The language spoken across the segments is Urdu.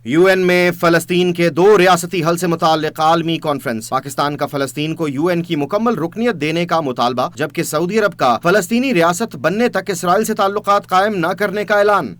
UN میں فلسطین کے 2 ریاستی حل سے متعلق عالمی کانفرنس۔ پاکستان کا فلسطین کو UN کی مکمل رکنیت دینے کا مطالبہ، جبکہ سعودی عرب کا فلسطینی ریاست بننے تک اسرائیل سے تعلقات قائم نہ کرنے کا اعلان۔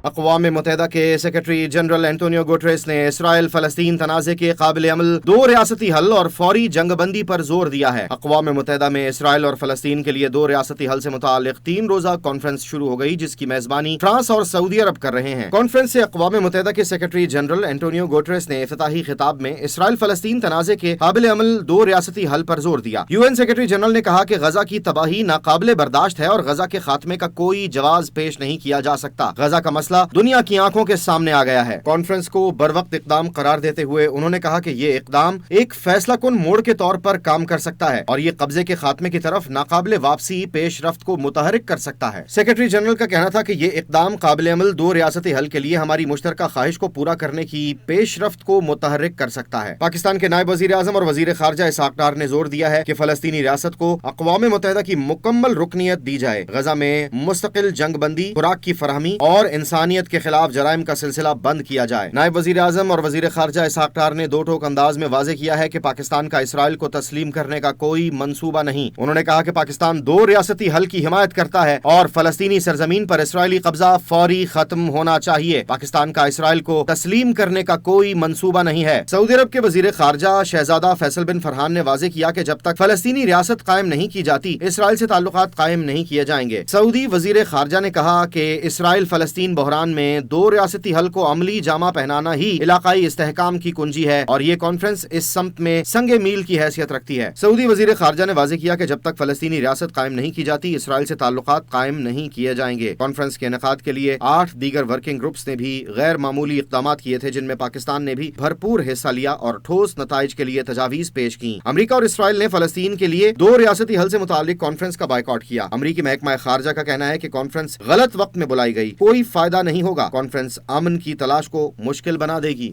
اقوام متحدہ کے سیکرٹری جنرل اینٹونیو گوٹریس نے اسرائیل فلسطین تنازع کے قابل عمل 2 ریاستی حل اور فوری جنگ بندی پر زور دیا ہے۔ اقوام متحدہ میں اسرائیل اور فلسطین کے لیے 2 ریاستی حل سے متعلق 3 روزہ کانفرنس شروع ہو گئی، جس کی میزبانی فرانس اور سعودی عرب کر رہے ہیں۔ کانفرنس سے اقوام متحدہ کے سیکرٹری جنرل اینٹونیو گوٹریس نے افتتاحی خطاب میں اسرائیل فلسطین تنازع کے قابل عمل 2 ریاستی حل پر زور دیا۔ UN سیکرٹری جنرل نے کہا کہ غزہ کی تباہی ناقابل برداشت ہے اور غزہ کے خاتمے کا کوئی جواز پیش نہیں کیا جا سکتا۔ غزہ کا مسئلہ دنیا کی آنکھوں کے سامنے آ گیا ہے۔ کانفرنس کو بروقت اقدام قرار دیتے ہوئے انہوں نے کہا کہ یہ اقدام ایک فیصلہ کن موڑ کے طور پر کام کر سکتا ہے اور یہ قبضے کے خاتمے کی طرف ناقابل واپسی پیش رفت کو متحرک کر سکتا ہے۔ سیکرٹری جنرل کا کہنا تھا کہ یہ اقدام قابل عمل 2 ریاستی حل کے لیے ہماری مشترکہ خواہش کو پورا کرنے کی پیش رفت کو متحرک کر سکتا ہے۔ پاکستان کے نائب وزیر اعظم اور وزیر خارجہ اسحاق ڈار نے زور دیا ہے کہ فلسطینی ریاست کو اقوام متحدہ کی مکمل رکنیت دی جائے، غزہ میں مستقل جنگ بندی، خوراک کی فراہمی اور انسانیت کے خلاف جرائم کا سلسلہ بند کیا جائے۔ نائب وزیر اعظم اور وزیر خارجہ اسحاق ڈار نے 2 ٹوک انداز میں واضح کیا ہے کہ پاکستان کا اسرائیل کو تسلیم کرنے کا کوئی منصوبہ نہیں۔ انہوں نے کہا کہ پاکستان 2 ریاستی حل کی حمایت کرتا ہے اور فلسطینی سرزمین پر اسرائیلی قبضہ فوری ختم ہونا چاہیے۔ پاکستان کا اسرائیل کو تسلیم کرنے کا کوئی منصوبہ نہیں ہے۔ سعودی عرب کے وزیر خارجہ شہزادہ فیصل بن فرحان نے واضح کیا کہ جب تک فلسطینی ریاست قائم نہیں کی جاتی، اسرائیل سے تعلقات قائم نہیں کیے جائیں گے۔ سعودی وزیر خارجہ نے کہا کہ اسرائیل فلسطین بحران میں 2 ریاستی حل کو عملی جامہ پہنانا ہی علاقائی استحکام کی کنجی ہے اور یہ کانفرنس اس سمت میں سنگ میل کی حیثیت رکھتی ہے۔ سعودی وزیر خارجہ نے واضح کیا کہ جب تک فلسطینی ریاست قائم نہیں کی جاتی، اسرائیل سے تعلقات قائم نہیں کیے جائیں گے۔ کانفرنس کے انعقاد کے لیے 8 دیگر ورکنگ گروپس نے بھی غیر معمولی اقدامات کیے تھے، جن میں پاکستان نے بھی بھرپور حصہ لیا اور ٹھوس نتائج کے لیے تجاویز پیش کی۔ امریکہ اور اسرائیل نے فلسطین کے لیے 2 ریاستی حل سے متعلق کانفرنس کا بائیکاٹ کیا۔ امریکی محکمہ خارجہ کا کہنا ہے کہ کانفرنس غلط وقت میں بلائی گئی، کوئی فائدہ نہیں ہوگا، کانفرنس امن کی تلاش کو مشکل بنا دے گی۔